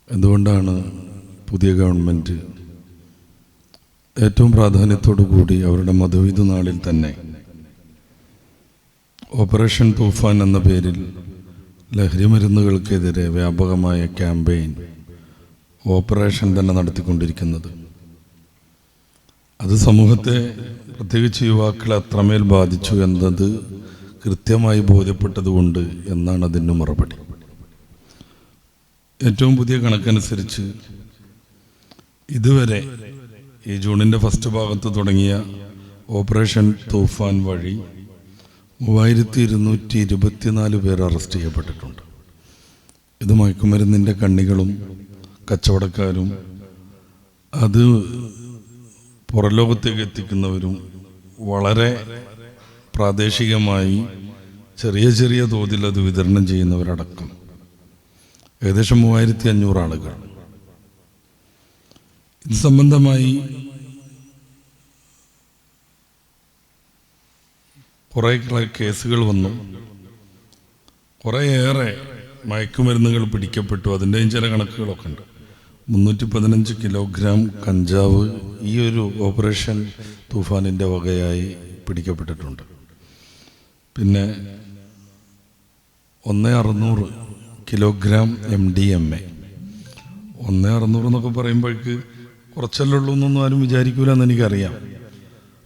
എന്തുകൊണ്ടാണ് പുതിയ ഗവൺമെൻറ് ഏറ്റവും പ്രാധാന്യത്തോടു കൂടി അവരുടെ മധുവിധു നാളിൽ തന്നെ ഓപ്പറേഷൻ തൂഫാൻ എന്ന പേരിൽ ലഹരി മരുന്നുകൾക്കെതിരെ വ്യാപകമായ ക്യാമ്പയിൻ ഓപ്പറേഷൻ തന്നെ നടത്തിക്കൊണ്ടിരിക്കുന്നത്? അത് സമൂഹത്തെ, പ്രത്യേകിച്ച് യുവാക്കളെ അത്രമേൽ ബാധിച്ചു എന്നത് കൃത്യമായി ബോധ്യപ്പെട്ടതുകൊണ്ട് എന്നാണ് അതിന് മറുപടി. ഏറ്റവും പുതിയ കണക്കനുസരിച്ച് ഇതുവരെ ഈ ജൂണിൻ്റെ ഫസ്റ്റ് ഭാഗത്ത് തുടങ്ങിയ ഓപ്പറേഷൻ തൂഫാൻ വഴി 3224 പേർ അറസ്റ്റ് ചെയ്യപ്പെട്ടിട്ടുണ്ട്. ഇത് മയക്കുമരുന്നിൻ്റെ കണ്ണികളും കച്ചവടക്കാരും അത് പുറലോകത്തേക്ക് എത്തിക്കുന്നവരും വളരെ പ്രാദേശികമായി ചെറിയ ചെറിയ തോതിൽ അത് വിതരണം ചെയ്യുന്നവരടക്കം ഏകദേശം 3500 ആളുകൾ. ഇത് സംബന്ധമായി കുറേ കേസുകൾ വന്നു. കുറേയേറെ മയക്കുമരുന്നുകൾ പിടിക്കപ്പെട്ടു. അതിൻ്റെയും ചില കണക്കുകളൊക്കെ ഉണ്ട്. 315 കിലോഗ്രാം കഞ്ചാവ് ഈ ഒരു ഓപ്പറേഷൻ തൂഫാനിൻ്റെ വകയായി പിടിക്കപ്പെട്ടിട്ടുണ്ട്. പിന്നെ 1600 കിലോഗ്രാം MDMA. 1600 എന്നൊക്കെ പറയുമ്പോഴേക്ക് കുറച്ചല്ലേ ഉള്ളൂ എന്നൊന്നും ആരും വിചാരിക്കൂല എന്ന് എനിക്കറിയാം.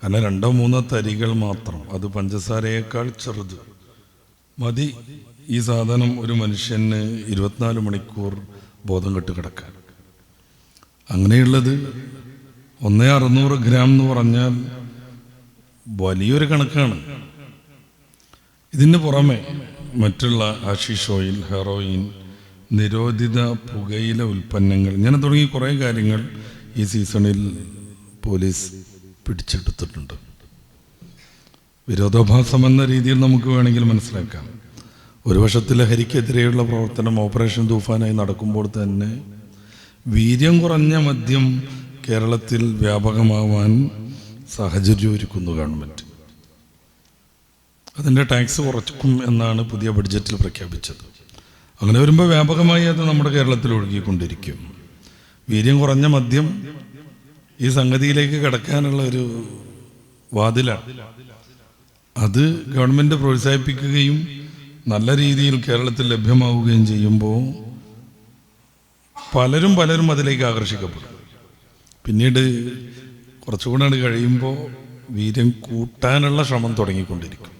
കാരണം 2-3 തരികൾ മാത്രം, അത് പഞ്ചസാരയേക്കാൾ ചെറുത് മതി ഈ സാധനം ഒരു മനുഷ്യന് 24 മണിക്കൂർ ബോധം കെട്ട് കിടക്കാൻ. അങ്ങനെയുള്ളത് 1600 ഗ്രാം എന്ന് പറഞ്ഞാൽ വലിയൊരു കണക്കാണ്. ഇതിന് പുറമെ മറ്റുള്ള ഹഷീഷ് ഓയിൽ, ഹെറോയിൻ, നിരോധിത പുകയില ഉൽപ്പന്നങ്ങൾ, ഇങ്ങനെ തുടങ്ങി കുറേ കാര്യങ്ങൾ ഈ സീസണിൽ പോലീസ് പിടിച്ചെടുത്തിട്ടുണ്ട്. വിരോധാഭാസം എന്ന രീതിയിൽ നമുക്ക് വേണമെങ്കിൽ മനസ്സിലാക്കാം. ഒരു വശത്ത് ലഹരിക്കെതിരെയുള്ള പ്രവർത്തനം ഓപ്പറേഷൻ തൂഫാനായി നടക്കുമ്പോൾ തന്നെ വീര്യം കുറഞ്ഞ മദ്യം കേരളത്തിൽ വ്യാപകമാവാൻ സാഹചര്യം ഒരുക്കുന്നു ഗവൺമെൻറ്. അതിൻ്റെ ടാക്സ് കുറയ്ക്കും എന്നാണ് പുതിയ ബഡ്ജറ്റിൽ പ്രഖ്യാപിച്ചത്. അങ്ങനെ വരുമ്പോൾ വ്യാപകമായി അത് നമ്മുടെ കേരളത്തിൽ ഒഴുകിക്കൊണ്ടിരിക്കും. വീര്യം കുറഞ്ഞ മദ്യം ഈ സംഗതിയിലേക്ക് കടക്കാനുള്ള ഒരു വാതിലാണ്. അത് ഗവൺമെൻറ് പ്രോത്സാഹിപ്പിക്കുകയും നല്ല രീതിയിൽ കേരളത്തിൽ ലഭ്യമാവുകയും ചെയ്യുമ്പോൾ പലരും അതിലേക്ക് ആകർഷിക്കപ്പെടും. പിന്നീട് കുറച്ചുകൂടെ കഴിയുമ്പോൾ വീര്യം കൂട്ടാനുള്ള ശ്രമം തുടങ്ങിക്കൊണ്ടിരിക്കും.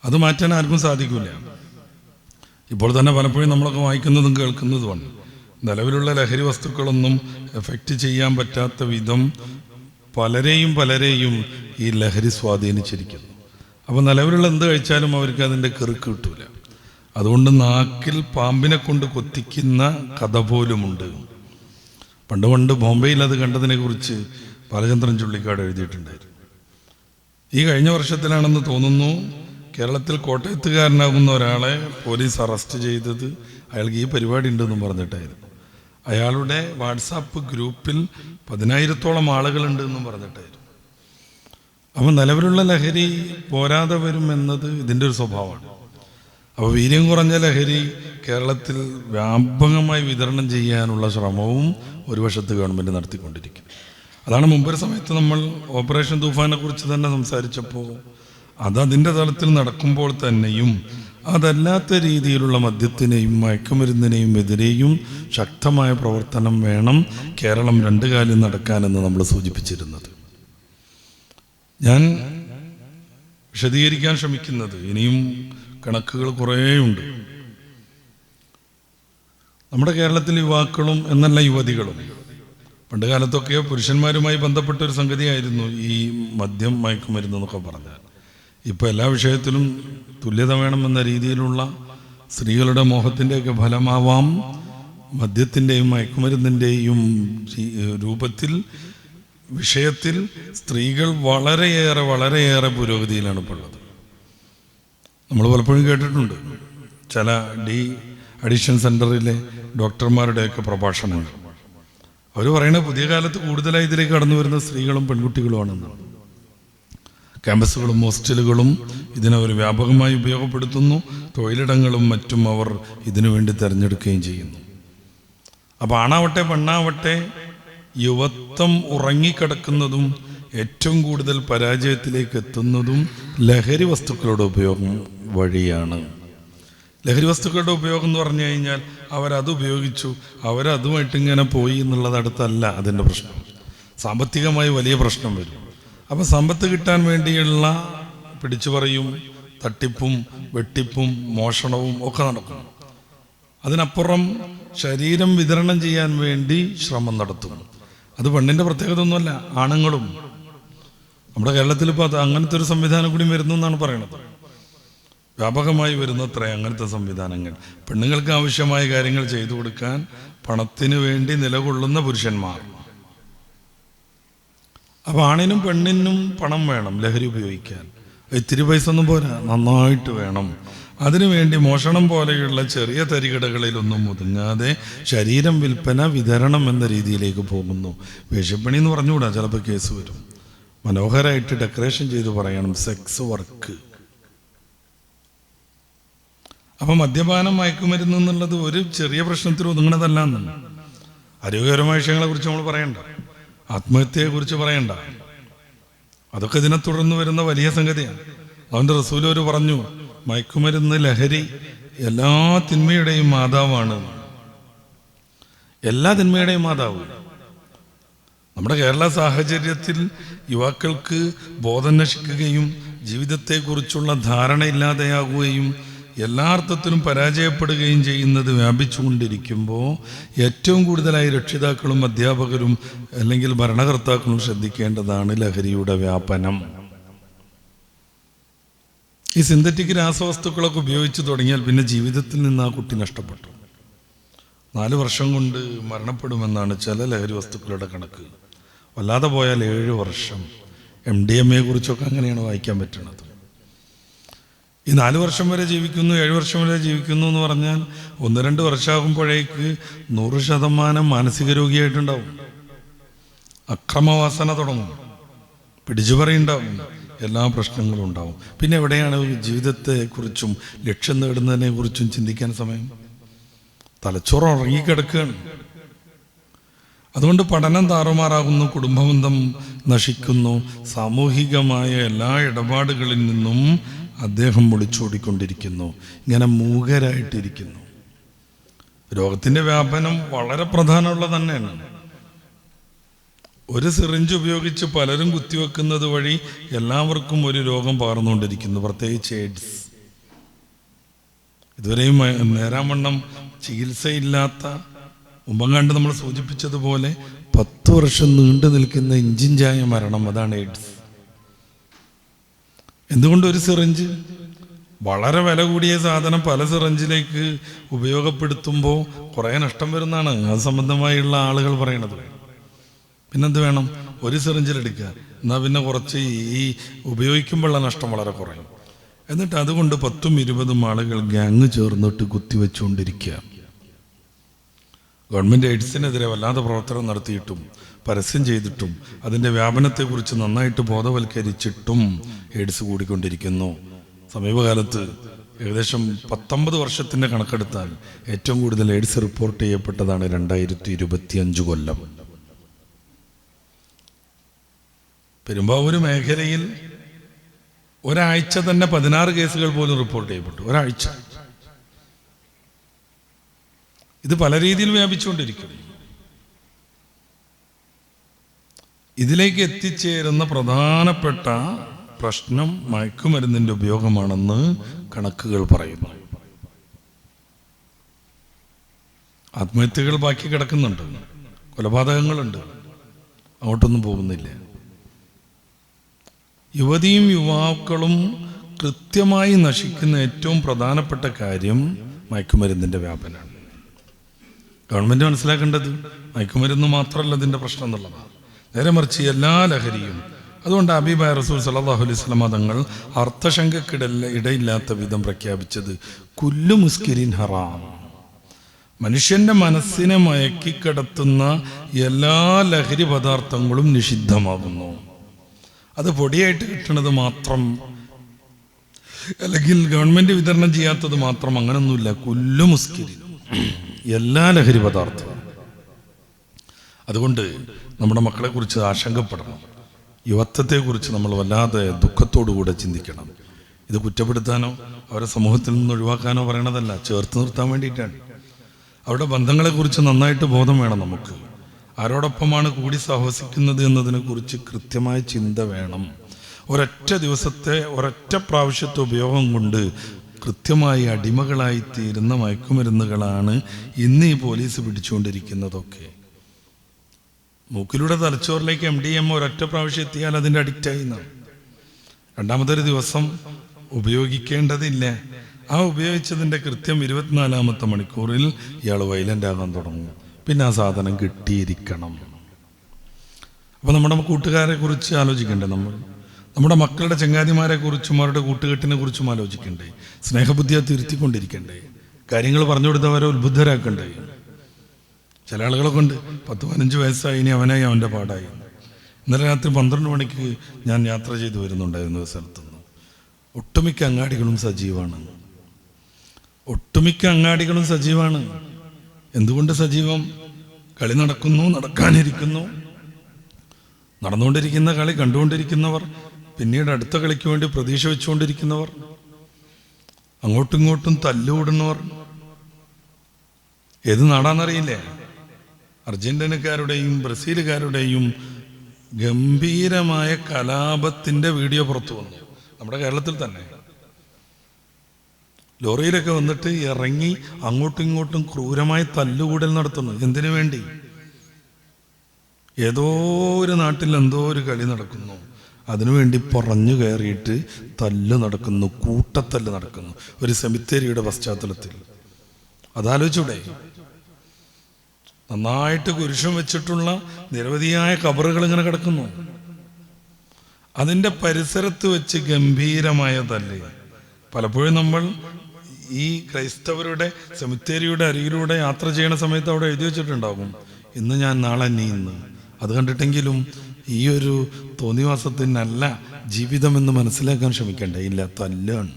അത് മാറ്റാൻ ആർക്കും സാധിക്കില്ല. ഇപ്പോൾ തന്നെ പലപ്പോഴും നമ്മളൊക്കെ വായിക്കുന്നതും കേൾക്കുന്നതുമാണ് നിലവിലുള്ള ലഹരി വസ്തുക്കളൊന്നും എഫക്റ്റ് ചെയ്യാൻ പറ്റാത്ത വിധം പലരെയും ഈ ലഹരി സ്വാധീനിച്ചിരിക്കുന്നു. അപ്പോൾ നിലവിലുള്ള എന്ത് കഴിച്ചാലും അവർക്ക് അതിൻ്റെ കിറുക്ക് കിട്ടൂല. അതുകൊണ്ട് നാക്കിൽ പാമ്പിനെ കൊണ്ട് കൊത്തിക്കുന്ന കഥ പോലുമുണ്ട്. പണ്ട് ബോംബെയിൽ അത് കണ്ടതിനെ കുറിച്ച് ബാലചന്ദ്രൻ ചുള്ളിക്കാട് എഴുതിയിട്ടുണ്ടായിരുന്നു. ഈ കഴിഞ്ഞ വർഷത്തിലാണെന്ന് തോന്നുന്നു കേരളത്തിൽ കോട്ടയത്തുകാരനാകുന്ന ഒരാളെ പോലീസ് അറസ്റ്റ് ചെയ്തത് അയാൾക്ക് ഈ പരിപാടി ഉണ്ടെന്നും പറഞ്ഞിട്ടായിരുന്നു. അയാളുടെ വാട്സാപ്പ് ഗ്രൂപ്പിൽ 10,000-ഓളം ആളുകളുണ്ട് എന്നും പറഞ്ഞിട്ടായിരുന്നു. അപ്പോൾ നിലവിലുള്ള ലഹരി പോരാതെ വരും എന്നത് ഇതിൻ്റെ ഒരു സ്വഭാവമാണ്. അപ്പോൾ വീര്യം കുറഞ്ഞ ലഹരി കേരളത്തിൽ വ്യാപകമായി വിതരണം ചെയ്യാനുള്ള ശ്രമവും ഒരു വശത്ത് ഗവൺമെൻറ് നടത്തിക്കൊണ്ടിരിക്കും. അതാണ് മുമ്പൊരു സമയത്ത് നമ്മൾ ഓപ്പറേഷൻ തൂഫാനെ കുറിച്ച് തന്നെ സംസാരിച്ചപ്പോൾ അതതിൻ്റെ തലത്തിൽ നടക്കുമ്പോൾ തന്നെയും അതല്ലാത്ത രീതിയിലുള്ള മദ്യത്തിനെയും മയക്കുമരുന്നിനെയും എതിരെയും ശക്തമായ പ്രവർത്തനം വേണം കേരളം 2 കാലിൽ നടക്കാനെന്ന് നമ്മൾ സൂചിപ്പിച്ചിരുന്നത്. ഞാൻ വിശദീകരിക്കാൻ ശ്രമിക്കുന്നത്, ഇനിയും കണക്കുകൾ കുറേയുണ്ട്. നമ്മുടെ കേരളത്തിൽ യുവാക്കളും എന്നല്ല യുവതികളും പണ്ട് കാലത്തൊക്കെ പുരുഷന്മാരുമായി ബന്ധപ്പെട്ട ഒരു സംഗതിയായിരുന്നു ഈ മദ്യം മയക്കുമരുന്ന് എന്നൊക്കെ പറഞ്ഞാൽ. ഇപ്പോൾ എല്ലാ വിഷയത്തിലും തുല്യത വേണമെന്ന രീതിയിലുള്ള സ്ത്രീകളുടെ മോഹത്തിൻ്റെയൊക്കെ ഫലമാവാം മദ്യത്തിൻ്റെയും മയക്കുമരുന്നിൻ്റെയും രൂപത്തിൽ വിഷയത്തിൽ സ്ത്രീകൾ വളരെയേറെ പുരോഗതിയിലാണ് ഇപ്പോൾ ഉള്ളത്. നമ്മൾ പലപ്പോഴും കേട്ടിട്ടുണ്ട് ചില അഡിക്ഷൻ സെൻ്ററിലെ ഡോക്ടർമാരുടെയൊക്കെ പ്രഭാഷണങ്ങൾ. അവർ പറയുന്നത് പുതിയ കാലത്ത് കൂടുതലായി ഇതിലേക്ക് കടന്നു വരുന്ന സ്ത്രീകളും പെൺകുട്ടികളുമാണെന്നാണ്. ക്യാമ്പസുകളും ഹോസ്റ്റലുകളും ഇതിനവർ വ്യാപകമായി ഉപയോഗപ്പെടുത്തുന്നു. തൊഴിലിടങ്ങളും മറ്റും അവർ ഇതിനു വേണ്ടി തിരഞ്ഞെടുക്കുകയും ചെയ്യുന്നു. അപ്പം ആണാവട്ടെ പെണ്ണാവട്ടെ യുവത്വം ഉറങ്ങിക്കിടക്കുന്നതും ഏറ്റവും കൂടുതൽ പരാജയത്തിലേക്ക് എത്തുന്നതും ലഹരി വസ്തുക്കളുടെ ഉപയോഗം വഴിയാണ്. ലഹരി വസ്തുക്കളുടെ ഉപയോഗം എന്ന് പറഞ്ഞു കഴിഞ്ഞാൽ അവരത് ഉപയോഗിച്ചു, അവരതുമായിട്ട് ഇങ്ങനെ പോയി എന്നുള്ളത് അടുത്തല്ല അതിൻ്റെ പ്രശ്നം. സാമ്പത്തികമായി വലിയ പ്രശ്നം വരും. അപ്പം സമ്പത്ത് കിട്ടാൻ വേണ്ടിയുള്ള പിടിച്ചുപറിയും തട്ടിപ്പും വെട്ടിപ്പും മോഷണവും ഒക്കെ നടക്കും. അതിനപ്പുറം ശരീരം വിതരണം ചെയ്യാൻ വേണ്ടി ശ്രമം നടത്തും. അത് പെണ്ണിൻ്റെ പ്രത്യേകത ഒന്നുമല്ല, ആണുങ്ങളും. നമ്മുടെ കേരളത്തിൽ ഇപ്പോൾ അത് അങ്ങനത്തെ ഒരു സംവിധാനം കൂടി വരുന്നു എന്നാണ് പറയണത്. വ്യാപകമായി വരുന്നത്ര അങ്ങനത്തെ സംവിധാനങ്ങൾ. പെണ്ണുങ്ങൾക്ക് ആവശ്യമായ കാര്യങ്ങൾ ചെയ്തു കൊടുക്കാൻ പണത്തിന് വേണ്ടി നിലകൊള്ളുന്ന പുരുഷന്മാർ. അപ്പം ആണിനും പെണ്ണിനും പണം വേണം ലഹരി ഉപയോഗിക്കാൻ. ഇത്തിരി പൈസ ഒന്നും പോരാ, നന്നായിട്ട് വേണം. അതിനുവേണ്ടി മോഷണം പോലെയുള്ള ചെറിയ തരികിടകളിലൊന്നും ഒതുങ്ങാതെ ശരീരം വിൽപ്പന വിതരണം എന്ന രീതിയിലേക്ക് പോകുന്നു. വേശ്യപ്പണി എന്ന് പറഞ്ഞുകൂടാ, ചിലപ്പോൾ കേസ് വരും. മനോഹരമായിട്ട് ഡെക്കറേഷൻ ചെയ്ത് പറയണം സെക്സ് വർക്ക്. അപ്പം മദ്യപാനം മയക്കുമരുന്ന് എന്നുള്ളത് ഒരു ചെറിയ പ്രശ്നത്തിൽ ഒതുങ്ങണതല്ല എന്നാണ്. ആരോഗ്യപരമായ വിഷയങ്ങളെക്കുറിച്ച് നമ്മൾ പറയണ്ട, ആത്മഹത്യയെക്കുറിച്ച് പറയണ്ട, അതൊക്കെ ഇതിനെ തുടർന്ന് വരുന്ന വലിയ സംഗതിയാണ്. അവൻ്റെ റസൂല് പറഞ്ഞു, മയക്കുമരുന്ന് ലഹരി എല്ലാ തിന്മയുടെയും മാതാവാണ്. എല്ലാ തിന്മയുടെയും മാതാവ്. നമ്മുടെ കേരള സാഹചര്യത്തിൽ യുവാക്കൾക്ക് ബോധം നശിക്കുകയും ജീവിതത്തെക്കുറിച്ചുള്ള ധാരണയില്ലാതെയാകുകയും എല്ലാ അർത്ഥത്തിലും പരാജയപ്പെടുകയും ചെയ്യുന്നത് വ്യാപിച്ചുകൊണ്ടിരിക്കുമ്പോൾ ഏറ്റവും കൂടുതലായി രക്ഷിതാക്കളും അധ്യാപകരും അല്ലെങ്കിൽ ഭരണകർത്താക്കളും ശ്രദ്ധിക്കേണ്ടതാണ് ലഹരിയുടെ വ്യാപനം. ഈ സിന്തറ്റിക് രാസവസ്തുക്കളൊക്കെ ഉപയോഗിച്ച് തുടങ്ങിയാൽ പിന്നെ ജീവിതത്തിൽ നിന്ന് ആ കുട്ടി നഷ്ടപ്പെട്ടു. 4 വർഷം കൊണ്ട് മരണപ്പെടുമെന്നാണ് ചില ലഹരി വസ്തുക്കളുടെ കണക്ക്. വല്ലാതെ പോയാൽ 7 വർഷം. MDMA കുറിച്ചൊക്കെ അങ്ങനെയാണ് വായിക്കാൻ പറ്റുന്നത്. ഈ 4 വർഷം വരെ ജീവിക്കുന്നു, 7 വർഷം വരെ ജീവിക്കുന്നു എന്ന് പറഞ്ഞാൽ 1-2 വർഷമാകുമ്പോഴേക്ക് 100% മാനസിക രോഗിയായിട്ടുണ്ടാവും. അക്രമവാസന തുടങ്ങും, പിടിച്ചുപറിയുണ്ടാവും, എല്ലാ പ്രശ്നങ്ങളും ഉണ്ടാവും. പിന്നെ എവിടെയാണ് ജീവിതത്തെക്കുറിച്ചും ലക്ഷ്യം നേടുന്നതിനെ കുറിച്ചും ചിന്തിക്കാൻ സമയം? തലച്ചോറ് ഉറങ്ങിക്കിടക്കുകയാണ്. അതുകൊണ്ട് പഠനം താറുമാറാകുന്നു, കുടുംബബന്ധം നശിക്കുന്നു, സാമൂഹികമായ എല്ലാ ഇടപാടുകളിൽ നിന്നും അദ്ദേഹം ഒളിച്ചോടിക്കൊണ്ടിരിക്കുന്നു, ഇങ്ങനെ മൂകരായിട്ടിരിക്കുന്നു. രോഗത്തിൻ്റെ വ്യാപനം വളരെ പ്രധാനമുള്ളത് തന്നെയാണ്. ഒരു സിറിഞ്ച് ഉപയോഗിച്ച് പലരും കുത്തിവെക്കുന്നത് വഴി എല്ലാവർക്കും ഒരു രോഗം പകർന്നുകൊണ്ടിരിക്കുന്നു, പ്രത്യേകിച്ച് എയ്ഡ്സ്. ഇതുവരെയും നേരാവണ്ണം ചികിത്സയില്ലാത്ത, മുമ്പങ്ങാണ്ട് നമ്മൾ സൂചിപ്പിച്ചതുപോലെ 10 വർഷം നീണ്ടു നിൽക്കുന്ന ഇഞ്ചിഞ്ചായ മരണം, അതാണ് എയ്ഡ്സ്. എന്തുകൊണ്ട് ഒരു സിറിഞ്ച്? വളരെ വില കൂടിയ സാധനം പല സിറിഞ്ചിലേക്ക് ഉപയോഗപ്പെടുത്തുമ്പോൾ കുറേ നഷ്ടം വരുന്നതാണ് അത് സംബന്ധമായുള്ള ആളുകൾ പറയണത്. പിന്നെന്ത് വേണം? ഒരു സിറിഞ്ചിലെടുക്കുക, എന്നാൽ പിന്നെ കുറച്ച് ഈ ഉപയോഗിക്കുമ്പോഴുള്ള നഷ്ടം വളരെ കുറയും. എന്നിട്ട് അതുകൊണ്ട് 10-20 ആളുകൾ ഗ്യാങ് ചേർന്നിട്ട് കുത്തിവെച്ചുകൊണ്ടിരിക്കുക. ഗവൺമെൻറ് എയ്ഡ്സിനെതിരെ വല്ലാതെ പ്രവർത്തനം നടത്തിയിട്ടും പരസ്യം ചെയ്തിട്ടും അതിൻ്റെ വ്യാപനത്തെക്കുറിച്ച് നന്നായിട്ട് ബോധവൽക്കരിച്ചിട്ടും എയ്ഡ്സ് കൂടിക്കൊണ്ടിരിക്കുന്നു. സമീപകാലത്ത് ഏകദേശം 19 വർഷത്തിൻ്റെ കണക്കെടുത്താൽ ഏറ്റവും കൂടുതൽ എയ്ഡ്സ് റിപ്പോർട്ട് ചെയ്യപ്പെട്ടതാണ് 2025 കൊല്ലം. പെരുമ്പാവൂർ മേഖലയിൽ ഒരാഴ്ച തന്നെ 16 കേസുകൾ പോലും റിപ്പോർട്ട് ചെയ്യപ്പെട്ടു. ഒരാഴ്ച. ഇത് പല രീതിയിൽ വ്യാപിച്ചുകൊണ്ടിരിക്കും. ഇതിലേക്ക് എത്തിച്ചേരുന്ന പ്രധാനപ്പെട്ട പ്രശ്നം മയക്കുമരുന്നിൻ്റെ ഉപയോഗമാണെന്ന് കണക്കുകൾ പറയുന്നു. ആത്മഹത്യകൾ ബാക്കി കിടക്കുന്നുണ്ട്, കൊലപാതകങ്ങളുണ്ട്, അങ്ങോട്ടൊന്നും പോകുന്നില്ല. യുവതിയും യുവാക്കളും കൃത്യമായി നശിക്കുന്ന ഏറ്റവും പ്രധാനപ്പെട്ട കാര്യം മയക്കുമരുന്നിൻ്റെ വ്യാപനമാണ്. ഗവൺമെൻറ് മനസ്സിലാക്കേണ്ടത് മയക്കുമരുന്ന് മാത്രമല്ല ഇതിൻ്റെ പ്രശ്നം എന്നുള്ളതാണ്, നേരെ മറിച്ച് എല്ലാ ലഹരിയും. അതുകൊണ്ട് ഹബീബായ റസൂൽ സല്ലല്ലാഹു അലൈഹി വസല്ലം തങ്ങൾ ഇടയില്ലാത്ത വിധം പ്രഖ്യാപിച്ചത് കുല്ലു മുസ്കിരിൻ ഹറാം. മനുഷ്യൻ്റെ മനസ്സിനെ മയക്കിക്കിടത്തുന്ന എല്ലാ ലഹരി പദാർത്ഥങ്ങളും നിഷിദ്ധമാകുന്നു. അത് പൊടിയായിട്ട് കിട്ടുന്നത് മാത്രം, അല്ലെങ്കിൽ ഗവൺമെൻറ് വിതരണം ചെയ്യാത്തത് മാത്രം, അങ്ങനൊന്നുമില്ല. കുല്ലു മുസ്കിരിൻ, എല്ലാ ലഹരി പദാർത്ഥവും. അതുകൊണ്ട് നമ്മുടെ മക്കളെക്കുറിച്ച് ആശങ്കപ്പെടണം. യുവത്വത്തെക്കുറിച്ച് നമ്മൾ വല്ലാതെ ദുഃഖത്തോടുകൂടെ ചിന്തിക്കണം. ഇത് കുറ്റപ്പെടുത്താനോ അവരെ സമൂഹത്തിൽ നിന്ന് ഒഴിവാക്കാനോ പറയണതല്ല, ചേർത്ത് നിർത്താൻ വേണ്ടിയിട്ടാണ്. അവരുടെ ബന്ധങ്ങളെക്കുറിച്ച് നന്നായിട്ട് ബോധം വേണം നമുക്ക്. ആരോടൊപ്പമാണ് കൂടി സഹവസിക്കുന്നത് എന്നതിനെക്കുറിച്ച് കൃത്യമായ ചിന്ത വേണം. ഒരൊറ്റ ദിവസത്തെ ഒരൊറ്റ പ്രാവശ്യത്തെ ഉപയോഗം കൊണ്ട് കൃത്യമായി അടിമകളായിത്തീരുന്ന മയക്കുമരുന്നുകളാണ് ഇന്ന് ഈ പോലീസ് പിടിച്ചുകൊണ്ടിരിക്കുന്നതൊക്കെ. മൂക്കിലൂടെ തലച്ചോറിലേക്ക് MDMA ഒരൊറ്റ പ്രാവശ്യം എത്തിയാൽ അതിൻ്റെ അഡിക്റ്റായി എന്നാണ്. രണ്ടാമതൊരു ദിവസം ഉപയോഗിക്കേണ്ടതില്ല. ആ ഉപയോഗിച്ചതിൻ്റെ കൃത്യം 24-ാമത്തെ മണിക്കൂറിൽ ഇയാൾ വയലൻ്റ് ആകാൻ തുടങ്ങും. പിന്നെ ആ സാധനം കിട്ടിയിരിക്കണം. അപ്പോൾ നമ്മുടെ കൂട്ടുകാരെ കുറിച്ച് ആലോചിക്കണ്ടേ, നമ്മുടെ മക്കളുടെ ചങ്ങാതിമാരെ കുറിച്ചും അവരുടെ കൂട്ടുകെട്ടിനെ കുറിച്ചും ആലോചിക്കണ്ടേ, സ്നേഹബുദ്ധിയെ തിരുത്തിക്കൊണ്ടിരിക്കണ്ടേ, കാര്യങ്ങൾ പറഞ്ഞു കൊടുത്തവരെ ഉത്ബുദ്ധരാക്കണ്ടേ. ചില ആളുകളെ കൊണ്ട് 10-15 വയസ്സായി, ഇനി അവനായി അവൻ്റെ പാടായി. ഇന്നലെ രാത്രി 12 മണിക്ക് ഞാൻ യാത്ര ചെയ്തു വരുന്നുണ്ടായിരുന്നു ഒരു സ്ഥലത്തുനിന്ന്. ഒട്ടുമിക്ക അങ്ങാടികളും സജീവമാണ്. എന്തുകൊണ്ട് സജീവം? കളി നടക്കുന്നു, നടക്കാനിരിക്കുന്നു. നടന്നുകൊണ്ടിരിക്കുന്ന കളി കണ്ടുകൊണ്ടിരിക്കുന്നവർ, പിന്നീട് അടുത്ത കളിക്ക് വേണ്ടി പ്രതീക്ഷ വെച്ചുകൊണ്ടിരിക്കുന്നവർ, അങ്ങോട്ടും ഇങ്ങോട്ടും തല്ലുകൂടുന്നവർ. ഏത് നാടാണെന്നറിയില്ലേ? അർജന്റീനക്കാരുടെയും ബ്രസീലുകാരുടെയും ഗംഭീരമായ കലാപത്തിൻ്റെ വീഡിയോ പുറത്തു വന്നു. നമ്മുടെ കേരളത്തിൽ തന്നെ ലോറിയിലൊക്കെ വന്നിട്ട് ഇറങ്ങി അങ്ങോട്ടും ഇങ്ങോട്ടും ക്രൂരമായി തല്ലുകൂടൽ നടത്തുന്നു. എന്തിനു വേണ്ടി? ഏതോ ഒരു നാട്ടിൽ എന്തോ ഒരു കളി നടക്കുന്നു, അതിനുവേണ്ടി പറഞ്ഞു കയറിയിട്ട് തല്ല് നടക്കുന്നു, കൂട്ടത്തല്ല് നടക്കുന്നു ഒരു സെമിത്തേരിയുടെ പശ്ചാത്തലത്തിൽ. അതാലോചിച്ചൂടെ? നന്നായിട്ട് കുരിശം വെച്ചിട്ടുള്ള നിരവധിയായ കബറുകൾ ഇങ്ങനെ കിടക്കുന്നു. അതിൻ്റെ പരിസരത്ത് വെച്ച് ഗംഭീരമായ തല്ല്. പലപ്പോഴും നമ്മൾ ഈ ക്രൈസ്തവരുടെ സെമിത്തേരിയുടെ അരികിലൂടെ യാത്ര ചെയ്യുന്ന സമയത്ത് അവിടെ എഴുതി വെച്ചിട്ടുണ്ടാകും, ഇന്ന് ഞാൻ നാളെ നീ ഇന്ന്. അത് കണ്ടിട്ടെങ്കിലും ഈ ഒരു തോന്നിവാസത്തിനല്ല ജീവിതമെന്ന് മനസ്സിലാക്കാൻ ശ്രമിക്കണ്ടേ? ഇല്ല, തല്ലാണ്.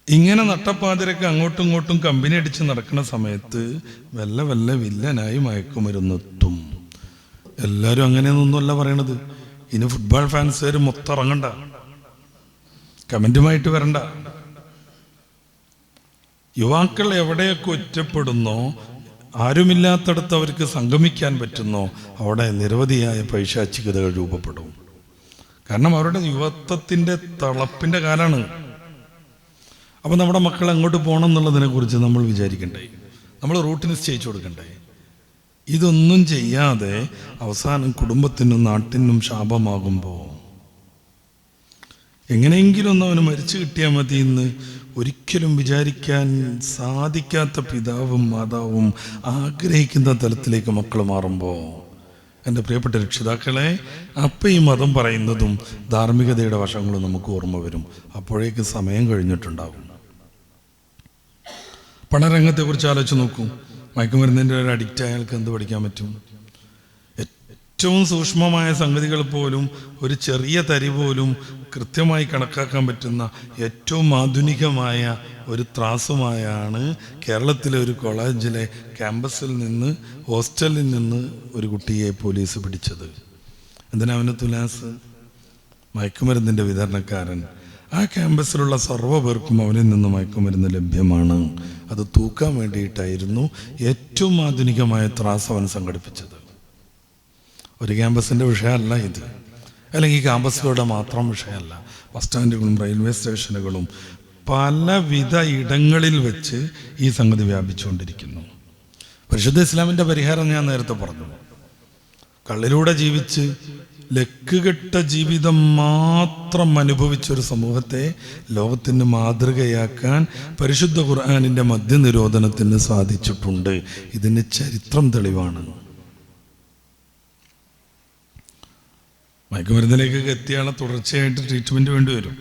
ഇങ്ങനെ നട്ടപ്പാതിരൊക്കെ അങ്ങോട്ടും ഇങ്ങോട്ടും കമ്പനി അടിച്ച് നടക്കുന്ന സമയത്ത് വല്ല വില്ലനായി മയക്കുമരുന്നെത്തും. എല്ലാവരും അങ്ങനെയൊന്നൊന്നുമല്ല പറയണത്. ഇനി ഫുട്ബോൾ ഫാൻസുകാർ മൊത്തം ഇറങ്ങണ്ട, കമന്റുമായിട്ട് വരണ്ട. യുവാക്കൾ എവിടെയൊക്കെ ഒറ്റപ്പെടുന്നോ, ആരുമില്ലാത്തടത്ത് അവർക്ക് സംഗമിക്കാൻ പറ്റുന്നോ, അവിടെ നിരവധിയായ പൈശാചികതകൾ രൂപപ്പെടും. കാരണം അവരുടെ യുവത്വത്തിൻ്റെ തളപ്പിൻ്റെ കാലാണ്. അപ്പം നമ്മുടെ മക്കൾ അങ്ങോട്ട് പോകണം എന്നുള്ളതിനെ കുറിച്ച് നമ്മൾ വിചാരിക്കണ്ടേ? നമ്മൾ റൂട്ട് നിശ്ചയിച്ചു കൊടുക്കണ്ടേ? ഇതൊന്നും ചെയ്യാതെ അവസാനം കുടുംബത്തിനും നാട്ടിനും ശാപമാകുമ്പോൾ എങ്ങനെയെങ്കിലും ഒന്ന് അവന് മരിച്ചു കിട്ടിയാൽ മതി എന്ന് ഒരിക്കലും വിചാരിക്കാൻ സാധിക്കാത്ത പിതാവും മാതാവും ആഗ്രഹിക്കുന്ന തലത്തിലേക്ക് മക്കൾ മാറുമ്പോൾ, എൻ്റെ പ്രിയപ്പെട്ട രക്ഷിതാക്കളെ, അപ്പം ഈ മതം പറയുന്നതും ധാർമ്മികതയുടെ വശങ്ങളും നമുക്ക് ഓർമ്മ വരും. അപ്പോഴേക്ക് സമയം കഴിഞ്ഞിട്ടുണ്ടാകും. പഠനരംഗത്തെക്കുറിച്ച് ആലോചിച്ച് നോക്കൂ. മയക്കുമരുന്നിൻ്റെ ഒരു അഡിക്റ്റ് അയാൾക്ക് എന്ത് പഠിക്കാൻ പറ്റും? ഏറ്റവും സൂക്ഷ്മമായ സംഗതികൾ പോലും, ഒരു ചെറിയ തരി പോലും കൃത്യമായി കണക്കാക്കാൻ പറ്റുന്ന ഏറ്റവും ആധുനികമായ ഒരു ത്രാസുമായാണ് കേരളത്തിലെ ഒരു കോളേജിലെ ക്യാമ്പസിൽ നിന്ന്, ഹോസ്റ്റലിൽ നിന്ന് ഒരു കുട്ടിയെ പോലീസ് പിടിച്ചത്. എന്തിനാ അവന് തുലാസ്? മയക്കുമരുന്നിൻ്റെ വിതരണക്കാരൻ. ആ ക്യാമ്പസിലുള്ള സർവ്വ പേർക്കും അവനിൽ നിന്ന് മയക്കുമരുന്ന് ലഭ്യമാണ്. അത് തൂക്കാൻ വേണ്ടിയിട്ടായിരുന്നു ഏറ്റവും ആധുനികമായ ത്രാസ് അവൻ സംഘടിപ്പിച്ചത്. ഒരു ക്യാമ്പസിൻ്റെ വിഷയമല്ല ഇത്, അല്ലെങ്കിൽ ക്യാമ്പസുകളുടെ മാത്രം വിഷയമല്ല. ബസ് സ്റ്റാൻഡുകളും റെയിൽവേ സ്റ്റേഷനുകളും പലവിധ ഇടങ്ങളിൽ വെച്ച് ഈ സംഗതി വ്യാപിച്ചുകൊണ്ടിരിക്കുന്നു. പരിശുദ്ധ ഇസ്ലാമിൻ്റെ പരിഹാരം ഞാൻ നേരത്തെ പറഞ്ഞു. കള്ളിലൂടെ ജീവിച്ച് ലക്കുകെട്ട ജീവിതം മാത്രം അനുഭവിച്ചൊരു സമൂഹത്തെ ലോകത്തിന് മാതൃകയാക്കാൻ പരിശുദ്ധ ഖുർആനിൻ്റെ മദ്യനിരോധനത്തിന് സാധിച്ചിട്ടുണ്ട്. ഇതിന് ചരിത്രം തെളിവാണ്. മയക്കുമരുന്നിലേക്കൊക്കെ എത്തിയാളെ തുടർച്ചയായിട്ട് ട്രീറ്റ്മെൻറ്റ് വേണ്ടി വരും.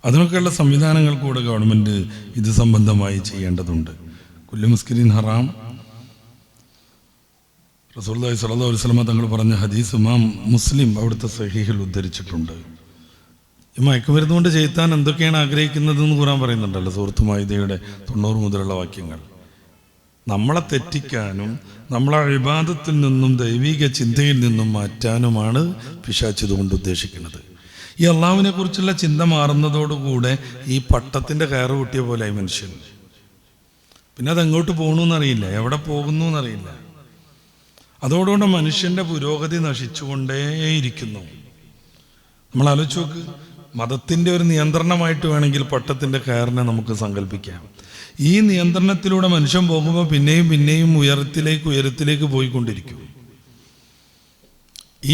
അതിനൊക്കെയുള്ള സംവിധാനങ്ങൾ കൂടെ ഗവൺമെൻറ് ഇത് സംബന്ധമായി ചെയ്യേണ്ടതുണ്ട്. കുല്ലു മുസ്കിരീൻ ഹറാം. റസൂലുള്ളാഹി സ്വല്ലല്ലാഹു അലൈഹി വസല്ലം തങ്ങൾ പറഞ്ഞ ഹദീസ് ഇമാം മുസ്ലിം അവിടുത്തെ സഹീഹിൽ ഉദ്ധരിച്ചിട്ടുണ്ട്. ഈ മയക്കുമരുന്ന് കൊണ്ട് ചെയ്താൻ എന്തൊക്കെയാണ് ആഗ്രഹിക്കുന്നതെന്ന് ഖുർആൻ പറയുന്നുണ്ടല്ലോ. സൂറത്ത് മാഇദയുടെ 90 മുതലുള്ള വാക്യങ്ങൾ. നമ്മളെ തെറ്റിക്കാനും നമ്മളെ ഇബാദത്തിൽ നിന്നും ദൈവിക ചിന്തയിൽ നിന്നും മാറ്റാനുമാണ് പിശാച് ഇതുകൊണ്ട് ഉദ്ദേശിക്കുന്നത്. ഈ അള്ളാഹുവിനെ കുറിച്ചുള്ള ചിന്ത മാറുന്നതോടുകൂടെ ഈ പട്ടത്തിൻ്റെ കയറ് പൊട്ടിയ പോലെയായി മനുഷ്യൻ. പിന്നെ അതെങ്ങോട്ട് പോകണമെന്നറിയില്ല, എവിടെ പോകുന്നു എന്നറിയില്ല. അതോടുകൂടെ മനുഷ്യൻ്റെ പുരോഗതി നശിച്ചുകൊണ്ടേയിരിക്കുന്നു. നമ്മൾ ആലോചിച്ച് നോക്ക്, മതത്തിൻ്റെ ഒരു നിയന്ത്രണമായിട്ട് വേണമെങ്കിൽ പട്ടത്തിൻ്റെ കയറിനെ നമുക്ക് സങ്കല്പിക്കാം. ഈ നിയന്ത്രണത്തിലൂടെ മനുഷ്യൻ പോകുമ്പോൾ പിന്നെയും പിന്നെയും ഉയരത്തിലേക്ക് പോയിക്കൊണ്ടിരിക്കും.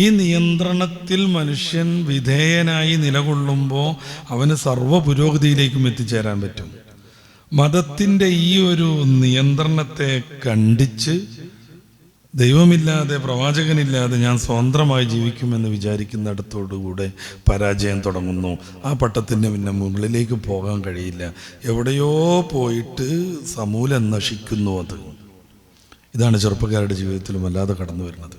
ഈ നിയന്ത്രണത്തിൽ മനുഷ്യൻ വിധേയനായി നിലകൊള്ളുമ്പോൾ അവന് സർവ്വ പുരോഗതിയിലേക്കും എത്തിച്ചേരാൻ പറ്റും. മതത്തിൻ്റെ ഈ ഒരു നിയന്ത്രണത്തെ കണ്ടിച്ച് ദൈവമില്ലാതെ പ്രവാചകനില്ലാതെ ഞാൻ സ്വതന്ത്രമായി ജീവിക്കുമെന്ന് വിചാരിക്കുന്നിടത്തോടുകൂടെ പരാജയം തുടങ്ങുന്നു. ആ പട്ടത്തിന് പിന്നെ മുകളിലേക്ക് പോകാൻ കഴിയില്ല, എവിടെയോ പോയിട്ട് സമൂലം നശിക്കുന്നു. ഇതാണ് ചെറുപ്പക്കാരുടെ ജീവിതത്തിലും വല്ലാതെ കടന്നു വരുന്നത്.